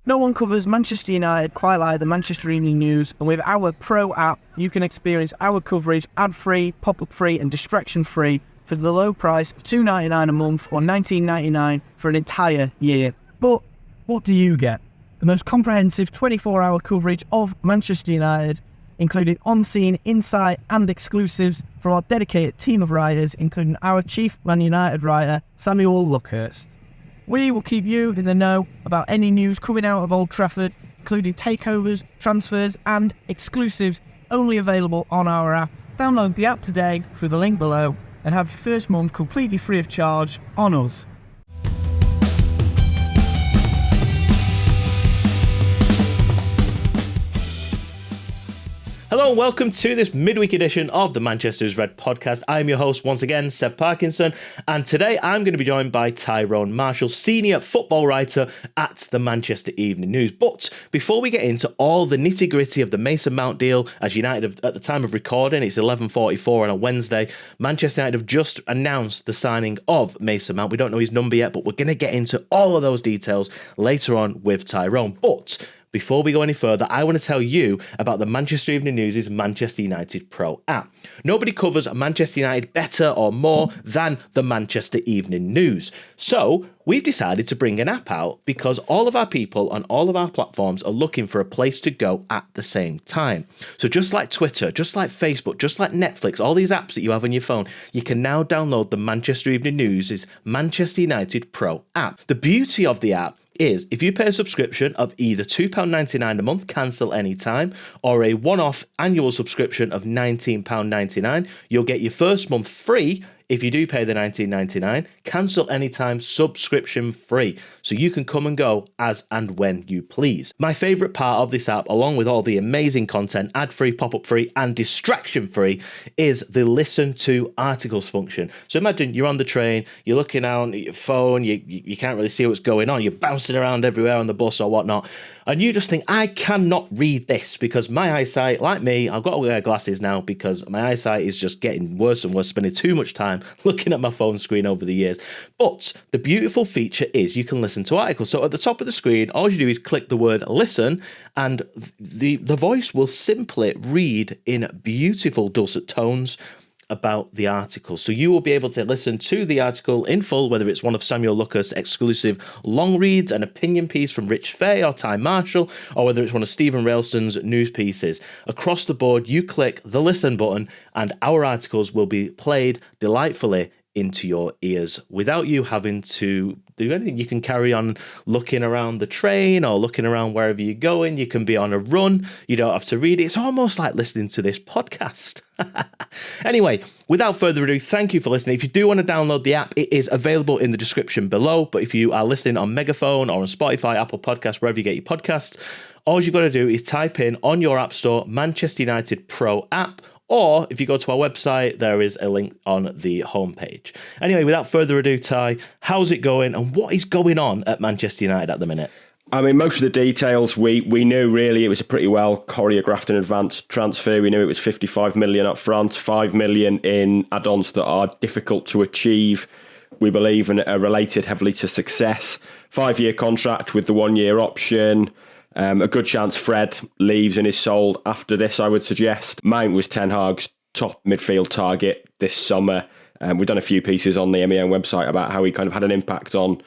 No one covers Manchester United quite like the Manchester Evening News, and with our Pro app, you can experience our coverage ad-free, pop-up free and distraction-free for the low price of $2.99 a month or $19.99 for an entire year. But what do you get? The most comprehensive 24-hour coverage of Manchester United, including on-scene, insight and exclusives from our dedicated team of writers, including our chief Man United writer, Samuel Luckhurst. We will keep you in the know about any news coming out of Old Trafford, including takeovers, transfers and exclusives only available on our app. Download the app today through the link below and have your first month completely free of charge on us. Hello and welcome to this midweek edition of the Manchester's Red podcast. I'm your host once again, Seb Parkinson, and today I'm going to be joined by Tyrone Marshall, senior football writer at the Manchester Evening News. But before we get into all the nitty-gritty of the Mason Mount deal, as United at the time of recording, it's 11:44 on a Wednesday, Manchester United have just announced the signing of Mason Mount. We don't know his number yet, but we're going to get into all of those details later on with Tyrone. But before we go any further, I want to tell you about the Manchester Evening News' Manchester United Pro app. Nobody covers Manchester United better or more than the Manchester Evening News. So we've decided to bring an app out because all of our people on all of our platforms are looking for a place to go at the same time. So just like Twitter, just like Facebook, just like Netflix, all these apps that you have on your phone, you can now download the Manchester Evening News' Manchester United Pro app. The beauty of the app is if you pay a subscription of either £2.99 a month, cancel anytime, or a one-off annual subscription of £19.99, you'll get your first month free. If you do pay the $19.99, cancel anytime, subscription free. So you can come and go as and when you please. My favourite part of this app, along with all the amazing content, ad-free, pop-up free and distraction-free, is the listen to articles function. So imagine you're on the train, you're looking down at your phone, you can't really see what's going on, you're bouncing around everywhere on the bus or whatnot, and you just think, I cannot read this because my eyesight, like me, I've got to wear glasses now because my eyesight is just getting worse and worse, spending too much time looking at my phone screen over the years. But the beautiful feature is you can listen to articles. So at the top of the screen, all you do is click the word listen, and the voice will simply read in beautiful dulcet tones about the article. So you will be able to listen to the article in full, whether it's one of Samuel Luckhurst's exclusive long reads, an opinion piece from Fay or Tyrone Marshall, or whether it's one of Steven Railston's news pieces. Across the board, you click the listen button and our articles will be played delightfully into your ears without you having to do anything. You can carry on looking around the train or looking around wherever you're going. You can be on a run. You don't have to read it. It's almost like listening to this podcast. Anyway, without further ado, thank you for listening. If you do want to download the app, it is available in the description below. But if you are listening on Megaphone or on Spotify, Apple Podcasts, wherever you get your podcasts, all you've got to do is type in on your app store Manchester United Pro app. Or if you go to our website, there is a link on the homepage. Anyway, without further ado, Ty, how's it going and what is going on at Manchester United at the minute? I mean, most of the details we knew really. It was a pretty well choreographed and advanced transfer. We knew it was 55 million up front, 5 million in add-ons that are difficult to achieve, we believe, and are related heavily to success. 5-year contract with the 1-year option. A good chance Fred leaves and is sold after this, I would suggest. Mount was Ten Hag's top midfield target this summer. We've done a few pieces on the MEN website about how he kind of had an impact on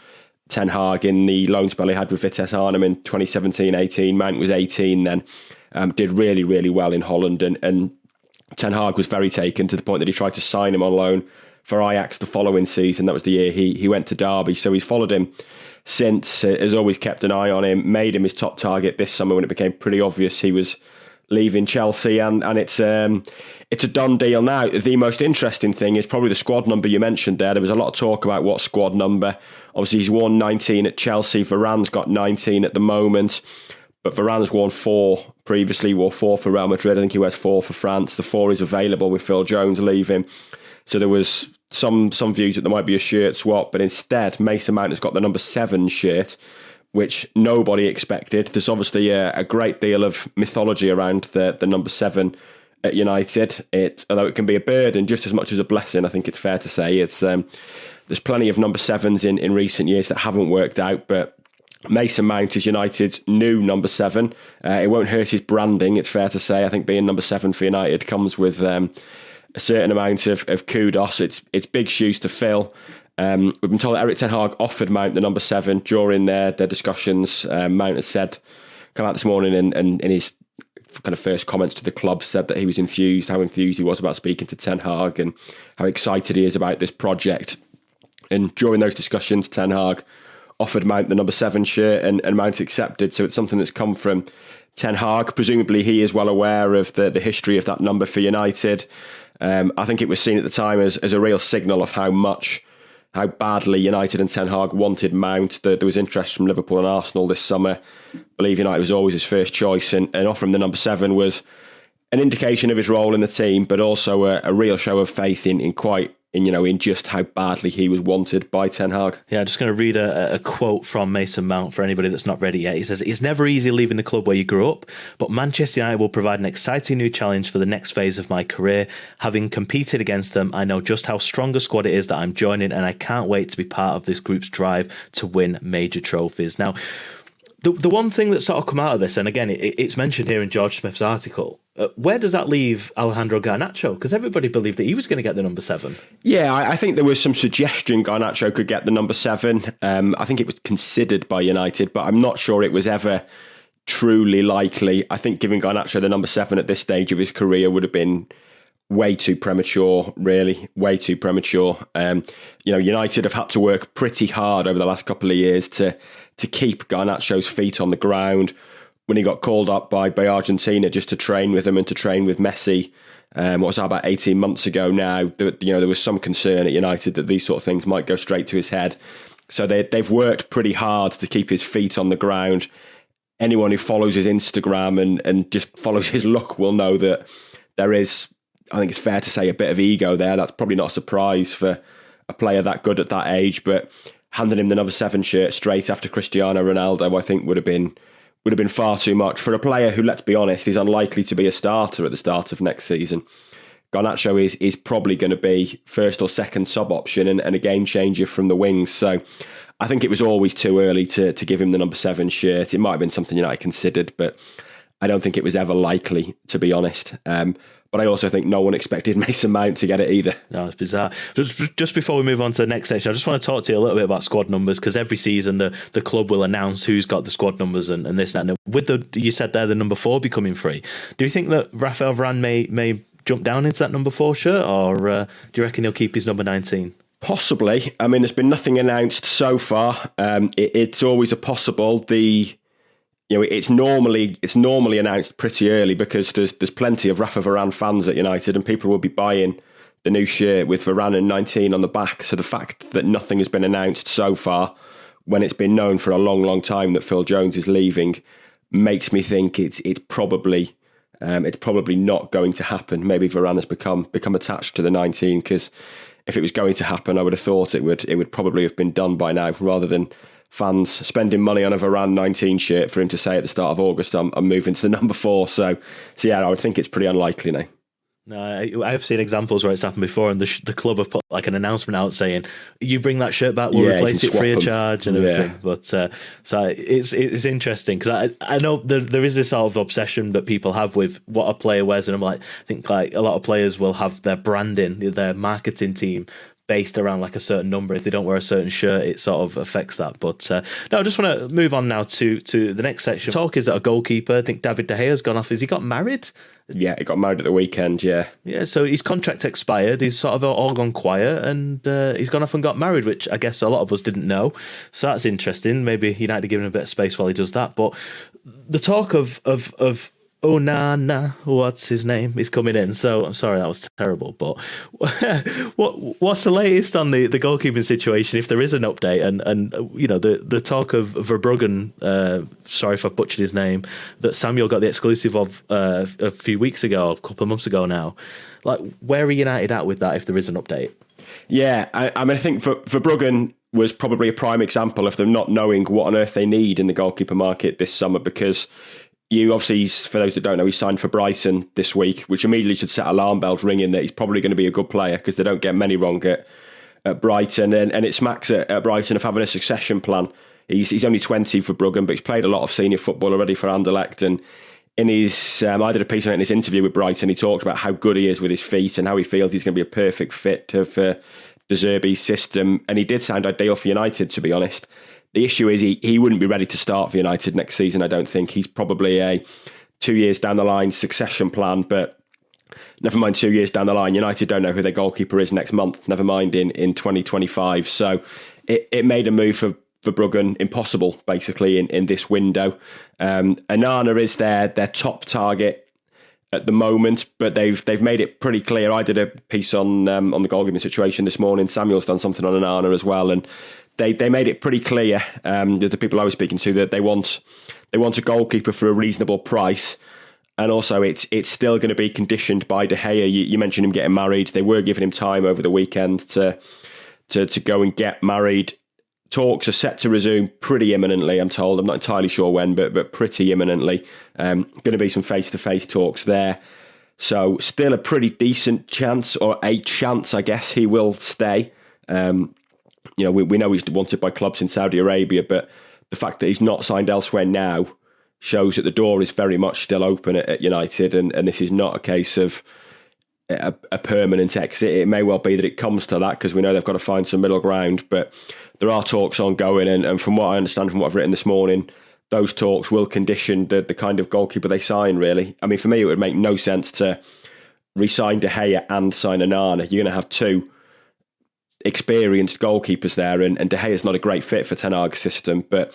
Ten Hag in the loan spell he had with Vitesse Arnhem in 2017-18. Mount was 18 then. Did really, really well in Holland. And Ten Hag was very taken to the point that he tried to sign him on loan for Ajax the following season. That was the year he went to Derby. So he's followed him since, has always kept an eye on him, made him his top target this summer when it became pretty obvious he was leaving Chelsea, and it's a done deal now. The most interesting thing is probably the squad number you mentioned there. There was a lot of talk about what squad number. Obviously, he's worn 19 at Chelsea. Varane's got 19 at the moment, but Varane's worn 4 previously, wore 4 for Real Madrid. I think he wears 4 for France. The 4 is available with Phil Jones leaving. So there was some views that there might be a shirt swap, but instead Mason Mount has got the number 7 shirt, which nobody expected. There's obviously a great deal of mythology around the number 7 at United. Although it can be a burden just as much as a blessing, I think it's fair to say. It's there's plenty of number 7s in recent years that haven't worked out, but Mason Mount is United's new number 7. It won't hurt his branding, it's fair to say. I think being number 7 for United comes with a certain amount of kudos. It's big shoes to fill. We've been told that Erik Ten Hag offered Mount the number 7 during their discussions. Mount has come out this morning and in his kind of first comments to the club said that he was how enthused he was about speaking to Ten Hag and how excited he is about this project. And during those discussions, Ten Hag offered Mount the number 7 shirt and Mount accepted. So it's something that's come from Ten Hag. Presumably he is well aware of the history of that number for United. I think it was seen at the time as a real signal of how badly United and Ten Hag wanted Mount. There was interest from Liverpool and Arsenal this summer. I believe United was always his first choice, and offering the number 7 was an indication of his role in the team, but also a real show of faith in just how badly he was wanted by Ten Hag. Yeah, I'm just going to read a quote from Mason Mount for anybody that's not ready yet. He says, "It's never easy leaving the club where you grew up, but Manchester United will provide an exciting new challenge for the next phase of my career. Having competed against them, I know just how strong a squad it is that I'm joining, and I can't wait to be part of this group's drive to win major trophies." Now, the one thing that sort of come out of this, and again, it's mentioned here in George Smith's article, where does that leave Alejandro Garnacho? Because everybody believed that he was going to get the number 7. Yeah, I think there was some suggestion Garnacho could get the number 7. I think it was considered by United, but I'm not sure it was ever truly likely. I think giving Garnacho the number 7 at this stage of his career would have been way too premature, really, way too premature. United have had to work pretty hard over the last couple of years to keep Garnacho's feet on the ground. When he got called up by Argentina just to train with them and to train with Messi, what was that, about 18 months ago now, there was some concern at United that these sort of things might go straight to his head. So they've worked pretty hard to keep his feet on the ground. Anyone who follows his Instagram and just follows his look will know that there is, I think it's fair to say, a bit of ego there. That's probably not a surprise for a player that good at that age, but handing him the number 7 shirt straight after Cristiano Ronaldo, I think would have been far too much for a player who, let's be honest, is unlikely to be a starter at the start of next season. Garnacho is probably going to be first or second sub option and a game changer from the wings. So I think it was always too early to give him the number 7 shirt. It might have been something United considered, but I don't think it was ever likely, to be honest. But I also think no one expected Mason Mount to get it either. No, it's bizarre. Just before we move on to the next section, I just want to talk to you a little bit about squad numbers, because every season the club will announce who's got the squad numbers and this, that. And with you said there, the number 4 becoming free. Do you think that Rafael Varane may jump down into that number 4 shirt, or do you reckon he'll keep his number 19? Possibly. I mean, there's been nothing announced so far. It's always a possible. It's normally announced pretty early because there's plenty of Rafa Varane fans at United and people will be buying the new shirt with Varane and 19 on the back. So the fact that nothing has been announced so far, when it's been known for a long, long time that Phil Jones is leaving, makes me think it's probably not going to happen. Maybe Varane has become attached to the 19, because if it was going to happen, I would have thought it would probably have been done by now, rather than fans spending money on a Varane 19 shirt for him to say at the start of August, I'm moving to the number 4. So yeah, I would think it's pretty unlikely now. No, I've seen examples where it's happened before, and the club have put like an announcement out saying, "You bring that shirt back, we'll replace it free of charge," and everything. Yeah. But so it's interesting, because I know there is this sort of obsession that people have with what a player wears, and I think a lot of players will have their branding, their marketing team based around like a certain number. If they don't wear a certain shirt, it sort of affects that. But no, I just want to move on now to the next section. Talk is that a goalkeeper, I think David De Gea's gone off. Has he got married? Yeah, he got married at the weekend, yeah. Yeah, so his contract expired. He's sort of all gone quiet, and he's gone off and got married, which I guess a lot of us didn't know. So that's interesting. Maybe United are giving him a bit of space while he does that. But the talk of Onana, what's his name, is coming in. So I'm sorry, that was terrible. But what's the latest on the goalkeeping situation, if there is an update? And the talk of Verbruggen, sorry if I butchered his name, that Samuel got the exclusive of a few weeks ago, a couple of months ago now. Like, where are United at with that, if there is an update? Yeah, I mean, I think Verbruggen was probably a prime example of them not knowing what on earth they need in the goalkeeper market this summer, because you obviously, for those that don't know, he signed for Brighton this week, which immediately should set alarm bells ringing that he's probably going to be a good player, because they don't get many wrong at Brighton. And it smacks at Brighton of having a succession plan. He's only 20 for Bruggen, but he's played a lot of senior football already for Anderlecht. And in his, I did a piece on it in his interview with Brighton. He talked about how good he is with his feet and how he feels he's going to be a perfect fit for De Zerbi's system. And he did sound ideal for United, to be honest. The issue is he wouldn't be ready to start for United next season, I don't think. He's probably a 2 years down the line succession plan, but never mind 2 years down the line, United don't know who their goalkeeper is next month, never mind in 2025. So it made a move for Bruggen impossible, basically, in this window. Onana is their top target at the moment, but they've made it pretty clear. I did a piece on the goalkeeping situation this morning. Samuel's done something on Onana as well, and they made it pretty clear, the people I was speaking to, that they want a goalkeeper for a reasonable price. And also, it's still going to be conditioned by De Gea. You mentioned him getting married. They were giving him time over the weekend to go and get married. Talks are set to resume pretty imminently, I'm told. I'm not entirely sure when, but pretty imminently. Going to be some face-to-face talks there. So still a pretty decent chance, or a chance, I guess, he will stay. We know he's wanted by clubs in Saudi Arabia, but the fact that he's not signed elsewhere now shows that the door is very much still open at United, and this is not a case of a permanent exit. It may well be that it comes to that, because we know they've got to find some middle ground, but there are talks ongoing, and from what I understand from what I've written this morning, those talks will condition the kind of goalkeeper they sign, really. I mean, for me, it would make no sense to re-sign De Gea and sign Onana. You're going to have two experienced goalkeepers there, and De Gea's not a great fit for Ten Hag's system, but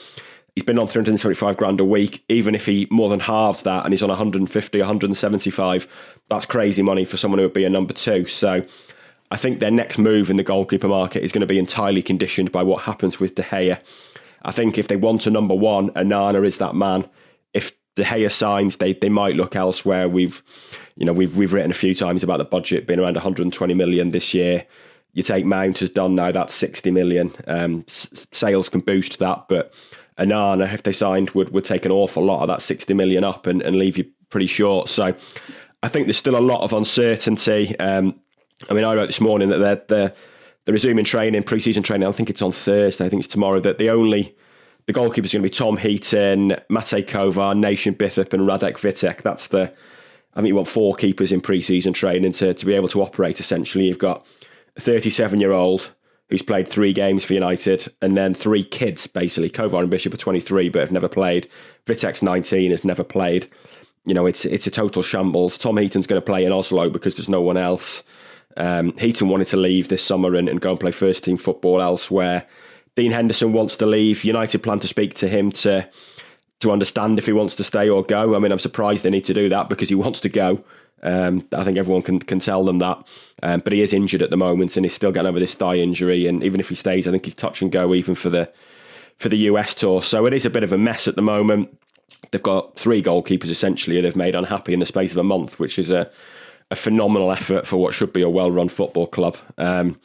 he's been on 375 grand a week. Even if he more than halves that and he's on 150, 175, that's crazy money for someone who would be a number two. So I think their next move in the goalkeeper market is going to be entirely conditioned by what happens with De Gea. I think if they want a number one, Onana is that man. If De Gea signs, they might look elsewhere. We've written a few times about the budget being around 120 million this year. You take Mount has done now, that's 60 million. Sales can boost that, but Onana, if they signed, would take an awful lot of that 60 million up and leave you pretty short. So I think there's still a lot of uncertainty. I wrote this morning that they're resuming training, pre-season training. I think it's on Thursday. I think it's tomorrow. That the goalkeepers are going to be Tom Heaton, Matej Kovar, Nation Bithop, and Radek Vitek. I think you want four keepers in pre-season training to be able to operate. Essentially, you've got a 37-year-old who's played 3 games for United, and then 3 kids, basically. Kovar and Bishop are 23, but have never played. Vitek's 19, has never played. It's a total shambles. Tom Heaton's going to play in Oslo because there's no one else. Heaton wanted to leave this summer and go and play first team football elsewhere. Dean Henderson wants to leave. United plan to speak to him to understand if he wants to stay or go. I'm surprised they need to do that because he wants to go. I think everyone can tell them that. But he is injured at the moment and he's still getting over this thigh injury. And even if he stays, I think he's touch and go even for the US tour. So it is a bit of a mess at the moment. They've got 3 goalkeepers essentially they've made unhappy in the space of a month, which is a phenomenal effort for what should be a well-run football club. And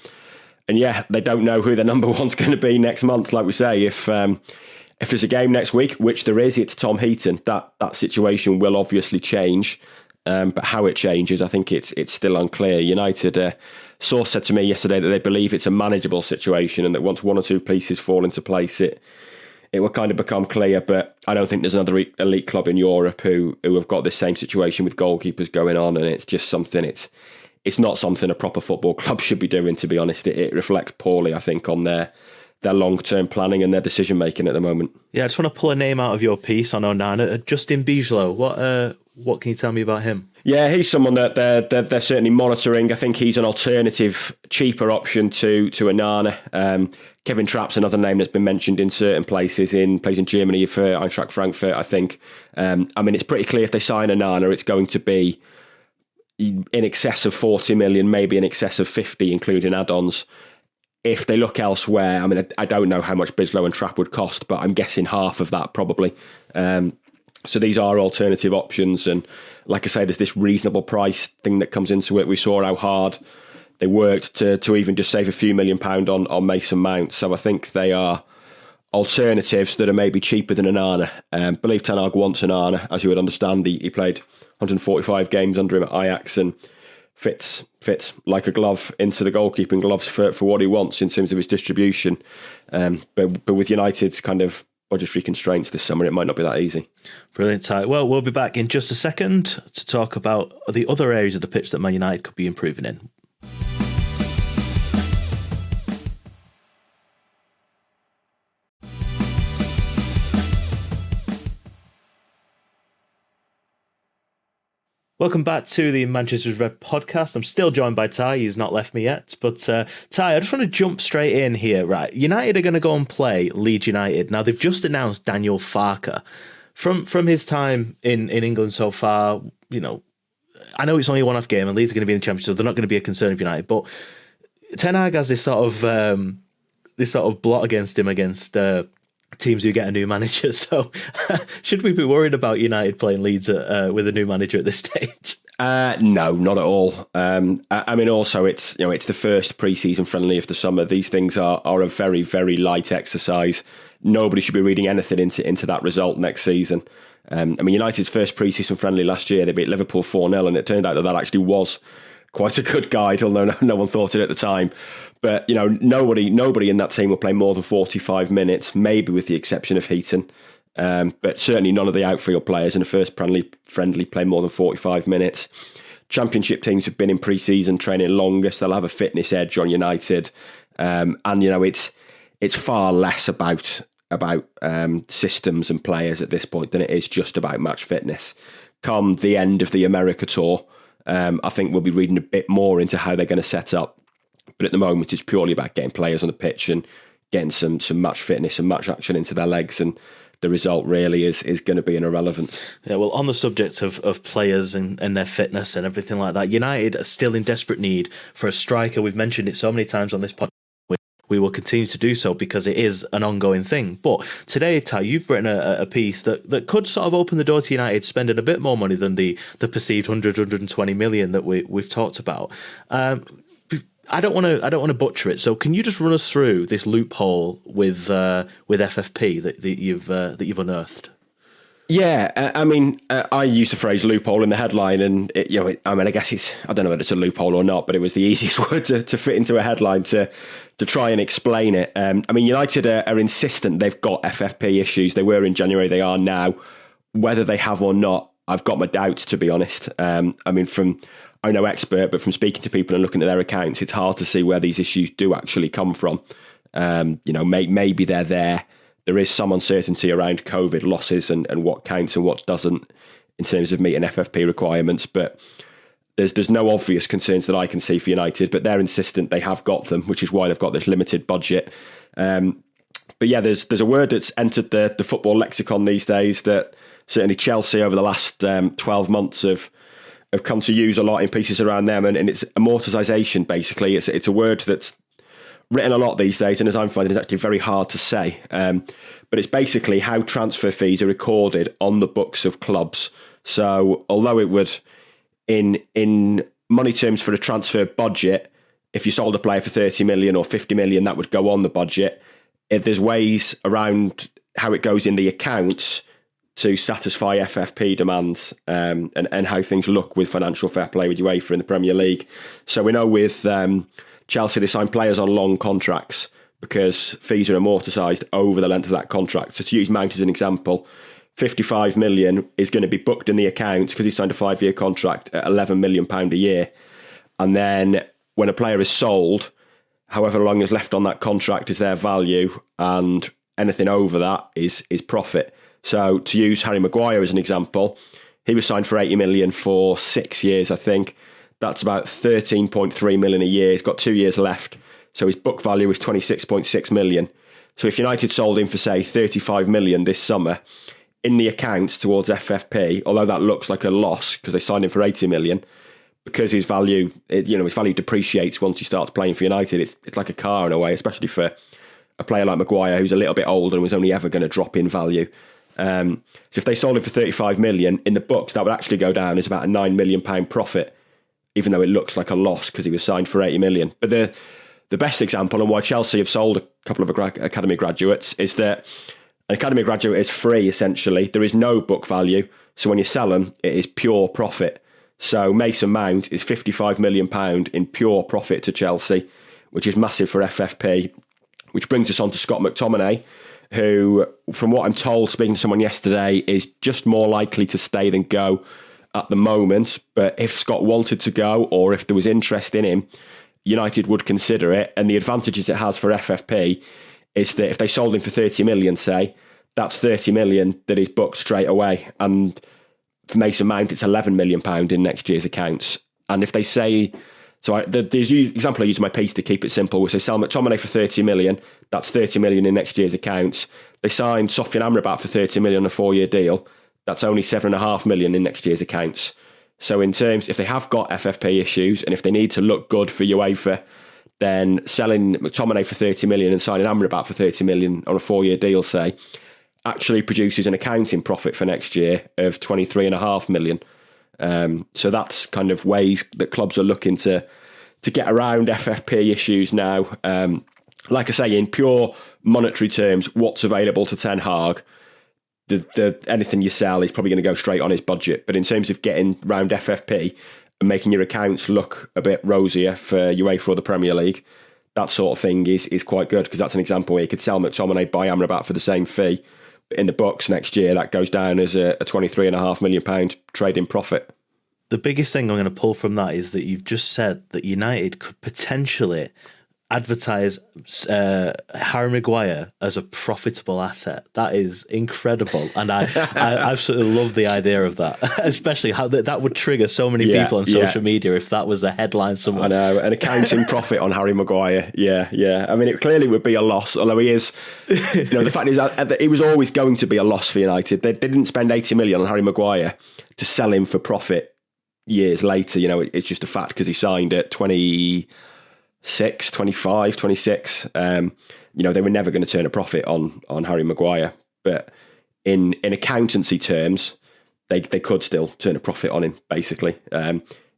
they don't know who their number one's going to be next month. Like we say, if there's a game next week, which there is, it's Tom Heaton. That situation will obviously change. But how it changes, I think it's still unclear. United, source said to me yesterday that they believe it's a manageable situation and that once 1 or 2 pieces fall into place, it will kind of become clear. But I don't think there's another elite club in Europe who have got this same situation with goalkeepers going on, and it's just something. It's not something a proper football club should be doing, to be honest. It reflects poorly, I think, on their long-term planning and their decision-making at the moment. Yeah, I just want to pull a name out of your piece on Onana. Justin Bijlow, what can you tell me about him? Yeah, he's someone that they're certainly monitoring. I think he's an alternative, cheaper option to Onana. Kevin Trapp's another name that's been mentioned in certain plays in Germany for Eintracht Frankfurt, I think. It's pretty clear if they sign Onana, it's going to be in excess of 40 million, maybe in excess of 50, including add-ons. If they look elsewhere, I don't know how much Bijlow and Trapp would cost, but I'm guessing half of that probably. So these are alternative options. And like I say, there's this reasonable price thing that comes into it. We saw how hard they worked to even just save a few £1 million on Mason Mount. So I think they are alternatives that are maybe cheaper than Onana. I believe Ten Hag wants Onana, as you would understand. He played 145 games under him at Ajax and fits like a glove into the goalkeeping gloves for what he wants in terms of his distribution. But with United's kind of budgetary constraints this summer, it might not be that easy. Brilliant, Ty. Well, we'll be back in just a second to talk about the other areas of the pitch that Man United could be improving in. Welcome back to the Manchester's Red podcast. I'm still joined by Ty. He's not left me yet. But Ty, I just want to jump straight in here. Right, United are going to go and play Leeds United. Now, they've just announced Daniel Farke. From his time in England so far, you know, I know it's only a one-off game and Leeds are going to be in the Championship, so they're not going to be a concern of United. But Ten Hag has this sort of blot against him against teams who get a new manager. So should we be worried about United playing Leeds with a new manager at this stage? No, not at all. I mean, also it's the first pre-season friendly of the summer. These things are a very, very light exercise. Nobody should be reading anything into that result next season. I mean, United's first pre-season friendly last year, they beat Liverpool 4-0, and it turned out that actually was quite a good guide, although no one thought it at the time. But, nobody in that team will play more than 45 minutes, maybe with the exception of Heaton. But certainly none of the outfield players in the first friendly play more than 45 minutes. Championship teams have been in pre-season training longer, so they'll have a fitness edge on United. And, it's far less about systems and players at this point than it is just about match fitness. Come the end of the America tour, I think we'll be reading a bit more into how they're going to set up. But at the moment, it's purely about getting players on the pitch and getting some match fitness and match action into their legs. And the result really is going to be an irrelevance. Yeah, well, on the subject of players and their fitness and everything like that, United are still in desperate need for a striker. We've mentioned it so many times on this podcast. We will continue to do so because it is an ongoing thing. But today, Ty, you've written a piece that could sort of open the door to United spending a bit more money than the perceived 120 million that we've talked about. I don't want to butcher it. So can you just run us through this loophole with FFP that you've unearthed? Yeah, I mean, I used the phrase loophole in the headline, and I guess I don't know whether it's a loophole or not, but it was the easiest word to fit into a headline to try and explain it. I mean, United are insistent they've got FFP issues. They were in January, they are now. Whether they have or not, I've got my doubts, to be honest. I mean, I'm no expert, but from speaking to people and looking at their accounts, it's hard to see where these issues do actually come from. Maybe they're there. There is some uncertainty around COVID losses and what counts and what doesn't in terms of meeting FFP requirements. But there's no obvious concerns that I can see for United, but they're insistent they have got them, which is why they've got this limited budget. But yeah, there's a word that's entered the football lexicon these days that certainly Chelsea over the last 12 months have come to use a lot in pieces around them, and it's amortisation, basically. It's a word that's written a lot these days, and as I'm finding, it's actually very hard to say. But it's basically how transfer fees are recorded on the books of clubs. So although it would, in money terms for a transfer budget, if you sold a player for 30 million or 50 million, that would go on the budget. If there's ways around how it goes in the accounts to satisfy FFP demands, and how things look with financial fair play with UEFA in the Premier League. So we know with Chelsea, they sign players on long contracts because fees are amortised over the length of that contract. So to use Mount as an example, 55 million is going to be booked in the accounts because he signed a 5-year contract at £11 million a year. And then when a player is sold, however long is left on that contract is their value, and anything over that is profit. So to use Harry Maguire as an example, he was signed for 80 million for 6 years, I think. That's about 13.3 million a year. He's got 2 years left. So his book value is 26.6 million. So if United sold him for, say, 35 million this summer, in the accounts towards FFP, although that looks like a loss because they signed him for 80 million, because his value depreciates once he starts playing for United. It's like a car in a way, especially for a player like Maguire who's a little bit older and was only ever going to drop in value. So if they sold him for 35 million, in the books, that would actually go down as about a £9 million profit, even though it looks like a loss because he was signed for 80 million. But the best example, and why Chelsea have sold a couple of academy graduates, is that an academy graduate is free, essentially. There is no book value. So when you sell them, it is pure profit. So Mason Mount is £55 million in pure profit to Chelsea, which is massive for FFP, which brings us on to Scott McTominay, who, from what I'm told, speaking to someone yesterday, is just more likely to stay than go at the moment. But if Scott wanted to go, or if there was interest in him, United would consider it. And the advantages it has for FFP is that if they sold him for 30 million, say, that's 30 million that is booked straight away. And for Mason Mount, it's £11 million in next year's accounts. And if they say, the example I use in my piece to keep it simple was they sell McTominay for 30 million, that's 30 million in next year's accounts. They signed Sofian Amrabat for 30 million on a 4-year deal, that's only 7.5 million in next year's accounts. So in terms, if they have got FFP issues and if they need to look good for UEFA, then selling McTominay for 30 million and signing Amrabat for 30 million on a 4-year deal, say, actually produces an accounting profit for next year of 23.5 million. So that's kind of ways that clubs are looking to get around FFP issues now. Like I say, in pure monetary terms, what's available to Ten Hag, anything you sell is probably going to go straight on his budget. But in terms of getting round FFP and making your accounts look a bit rosier for UEFA or the Premier League, that sort of thing is quite good, because that's an example where you could sell McTominay, buy Amrabat for the same fee. In the books next year, that goes down as a £23.5 million trading profit. The biggest thing I'm going to pull from that is that you've just said that United could potentially advertise Harry Maguire as a profitable asset. That is incredible, and I absolutely love the idea of that, especially how that would trigger so many people on social media if that was a headline somewhere. I know, an accounting profit on Harry Maguire. Yeah. I mean, it clearly would be a loss, although he is, the fact is that it was always going to be a loss for United. They didn't spend 80 million on Harry Maguire to sell him for profit years later. It's just a fact because he signed at 26. They were never going to turn a profit on Harry Maguire, but in accountancy terms, they could still turn a profit on him, basically,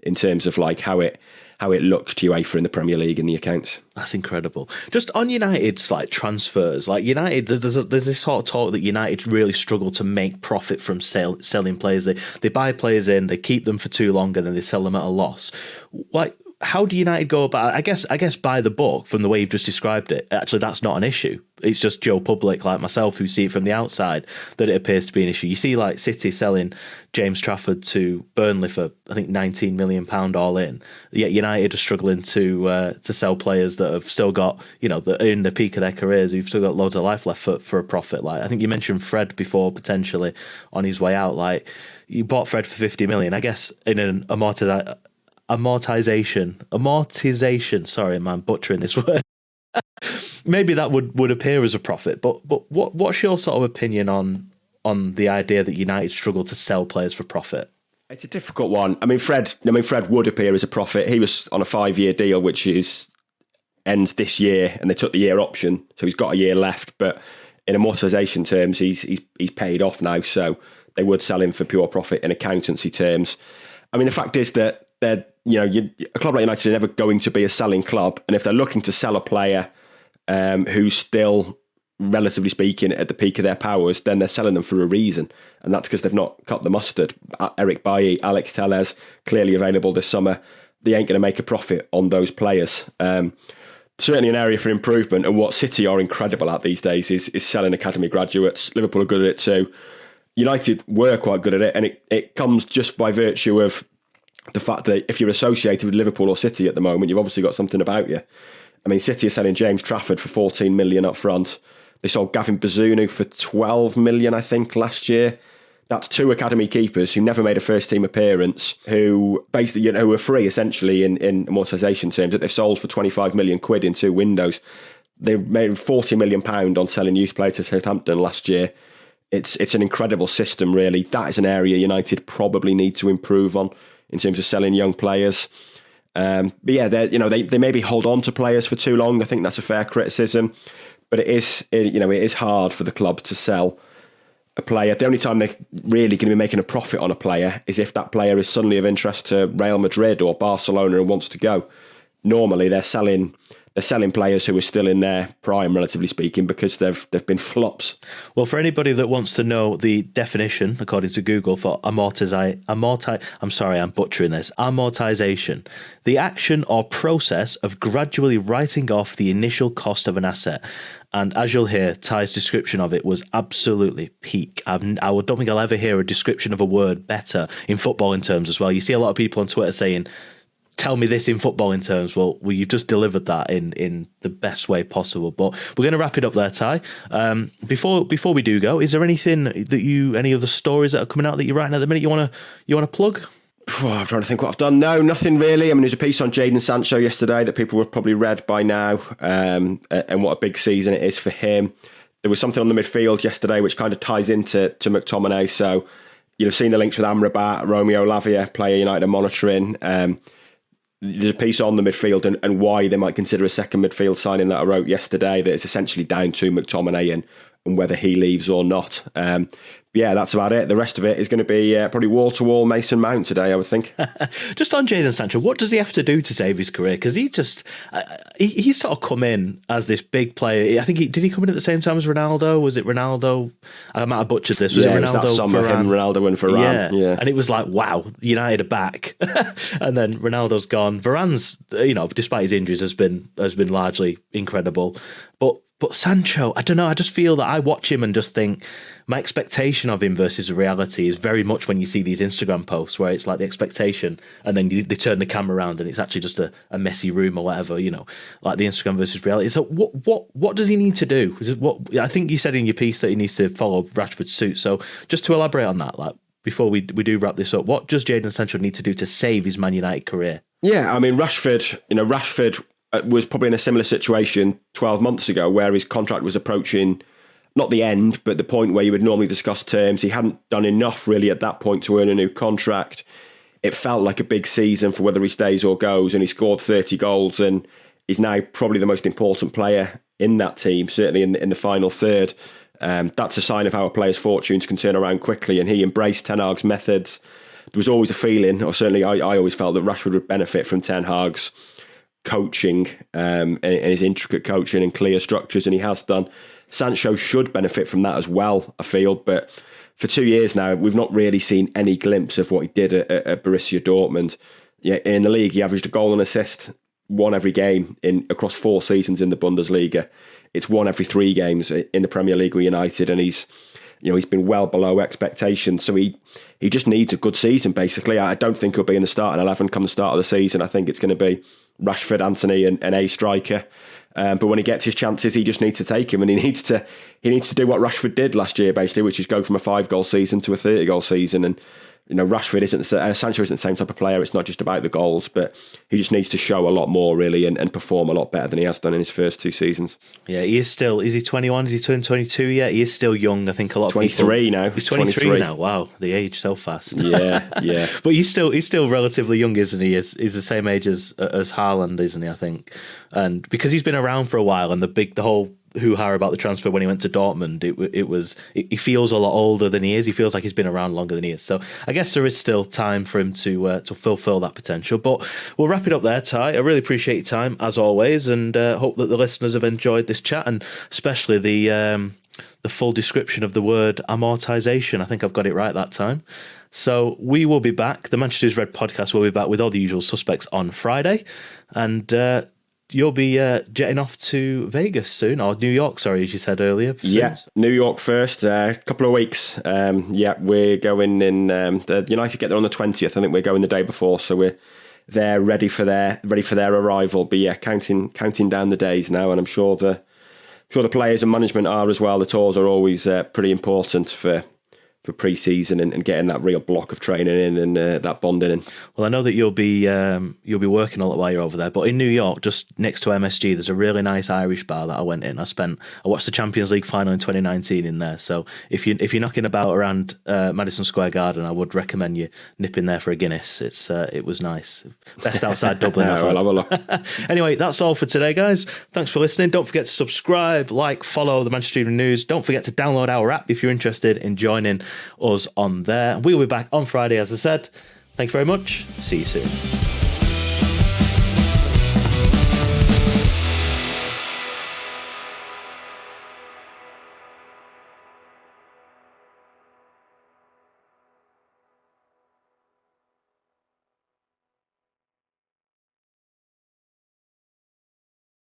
in terms of like how it looks to UEFA in the Premier League in the accounts. That's incredible. Just on United's like transfers, like United, there's this sort of talk that United really struggle to make profit from selling players. They buy players in, they keep them for too long, and then they sell them at a loss. Like, how do United go about it? I guess by the book, from the way you've just described it, actually that's not an issue. It's just Joe Public like myself who see it from the outside that it appears to be an issue. You see like City selling James Trafford to Burnley for, I think, £19 million all in. Yet United are struggling to sell players that have still got, that are in the peak of their careers, who've still got loads of life left for a profit. Like, I think you mentioned Fred before, potentially on his way out. Like, you bought Fred for 50 million. I guess in an amortisation. Sorry, man, butchering this word. Maybe that would appear as a profit. But what's your sort of opinion on the idea that United struggle to sell players for profit? It's a difficult one. I mean, Fred would appear as a profit. He was on a 5-year deal, which ends this year, and they took the year option, so he's got a year left. But in amortisation terms, he's paid off now, so they would sell him for pure profit in accountancy terms. I mean, the fact is that a club like United are never going to be a selling club, and if they're looking to sell a player who's still, relatively speaking, at the peak of their powers, then they're selling them for a reason, and that's because they've not cut the mustard. Erik Bailly, Alex Telles, clearly available this summer. They ain't going to make a profit on those players. Certainly an area for improvement, and what City are incredible at these days is selling academy graduates. Liverpool are good at it too. United were quite good at it, and it comes just by virtue of the fact that if you're associated with Liverpool or City at the moment, you've obviously got something about you. I mean, City are selling James Trafford for 14 million up front. They sold Gavin Bazunu for 12 million, I think, last year. That's 2 academy keepers who never made a first team appearance, who basically, who were free essentially in amortisation terms, that they've sold for 25 million quid in 2 windows. They made £40 million on selling youth players to Southampton last year. It's an incredible system, really. That is an area United probably need to improve on in terms of selling young players. But yeah, they maybe hold on to players for too long. I think that's a fair criticism. But it is hard for the club to sell a player. The only time they're really going to be making a profit on a player is if that player is suddenly of interest to Real Madrid or Barcelona and wants to go. Normally they're selling they're selling players who are still in their prime, relatively speaking, because they've been flops. Well, for anybody that wants to know the definition, according to Google, for amortisation, the action or process of gradually writing off the initial cost of an asset. And as you'll hear, Ty's description of it was absolutely peak. I don't think I'll ever hear a description of a word better in footballing terms as well. You see a lot of people on Twitter saying, tell me this in footballing terms. Well, you've just delivered that in the best way possible. But we're going to wrap it up there, Ty. Before we do go, is there anything that any other stories that are coming out that you're writing at the minute you want to plug? I'm trying to think what I've done. No, nothing really. I mean, there's a piece on Jadon Sancho yesterday that people have probably read by now, and what a big season it is for him. There was something on the midfield yesterday which kind of ties into McTominay. So you'll have seen the links with Amrabat, Romeo Lavia, player United are monitoring. There's a piece on the midfield and why they might consider a second midfield signing that I wrote yesterday that is essentially down to McTominay and whether he leaves or not. Yeah, that's about it. The rest of it is going to be probably wall-to-wall Mason Mount today, I would think. Just on Jadon Sancho, what does he have to do to save his career? Because he's just he's sort of come in as this big player. I think did he come in at the same time as Ronaldo? Was it Ronaldo? I might have butchered this. Was it Ronaldo? It was that summer, him, Ronaldo and Varane. Yeah, and it was like, wow, United are back. And then Ronaldo's gone. Varane's, despite his injuries, has been largely incredible. But Sancho, I don't know, I just feel that I watch him and just think my expectation of him versus the reality is very much when you see these Instagram posts where it's like the expectation and then they turn the camera around and it's actually just a messy room or whatever, like the Instagram versus reality. So what does he need to do? I think you said in your piece that he needs to follow Rashford's suit. So just to elaborate on that, like before we do wrap this up, what does Jadon Sancho need to do to save his Man United career? Yeah, I mean, Rashford was probably in a similar situation 12 months ago where his contract was approaching, not the end, but the point where you would normally discuss terms. He hadn't done enough really at that point to earn a new contract. It felt like a big season for whether he stays or goes, and he scored 30 goals and is now probably the most important player in that team, certainly in the final third. That's a sign of how a player's fortunes can turn around quickly, and he embraced Ten Hag's methods. There was always a feeling, or certainly I always felt, that Rashford would benefit from Ten Hag's coaching and his intricate coaching and clear structures, and he has done. Sancho should benefit from that as well, I feel, but for 2 years now we've not really seen any glimpse of what he did at Borussia Dortmund. Yeah, in the league he averaged a goal and assist, one every game across 4 seasons in the Bundesliga. It's one every 3 games in the Premier League with United, and he's been well below expectations. So he just needs a good season, basically. I don't think he'll be in the starting 11 come the start of the season. I think it's going to be Rashford, Anthony and a striker. But when he gets his chances, he just needs to take him, and he needs to do what Rashford did last year, basically, which is go from a 5-goal season to a 30-goal season. And Rashford Sancho isn't the same type of player. It's not just about the goals, but he just needs to show a lot more, really, and perform a lot better than he has done in his first 2 seasons. Yeah, he is still. Is he 21? Is he turned 22 yet? He is still young. I think a lot of 23 people, now. He's 23 now. Wow, the age so fast. Yeah. But he's still relatively young, isn't he? He's the same age as Haaland, isn't he? I think, and because he's been around for a while, and the whole hoo-ha about the transfer when he went to Dortmund, he feels a lot older than he is. He feels like he's been around longer than he is. So I guess there is still time for him to fulfill that potential. But we'll wrap it up there, Ty. I really appreciate your time as always, and hope that the listeners have enjoyed this chat, and especially the full description of the word amortisation. I think I've got it right that time. So we will be back. The Manchester's Red podcast will be back with all the usual suspects on Friday, and you'll be jetting off to Vegas soon, or New York, sorry, as you said earlier. Soon. Yeah, New York first, a couple of weeks. We're going in, the United get there on the 20th. I think we're going the day before, so we're there ready for their arrival. But yeah, counting down the days now, and I'm sure the players and management are as well. The tours are always pretty important for pre-season and getting that real block of training in and that bonding in. Well, I know that you'll be working a lot while you're over there, but in New York, just next to MSG, there's a really nice Irish bar that I went in. I watched the Champions League final in 2019 in there. So if you're knocking about around Madison Square Garden, I would recommend you nip in there for a Guinness. It was nice. Best outside Dublin. I'll have a look. Anyway, that's all for today, guys. Thanks for listening. Don't forget to subscribe, like, follow the Manchester Evening News. Don't forget to download our app if you're interested in joining us on there. We'll be back on Friday, as I said. Thank you very much. See you soon.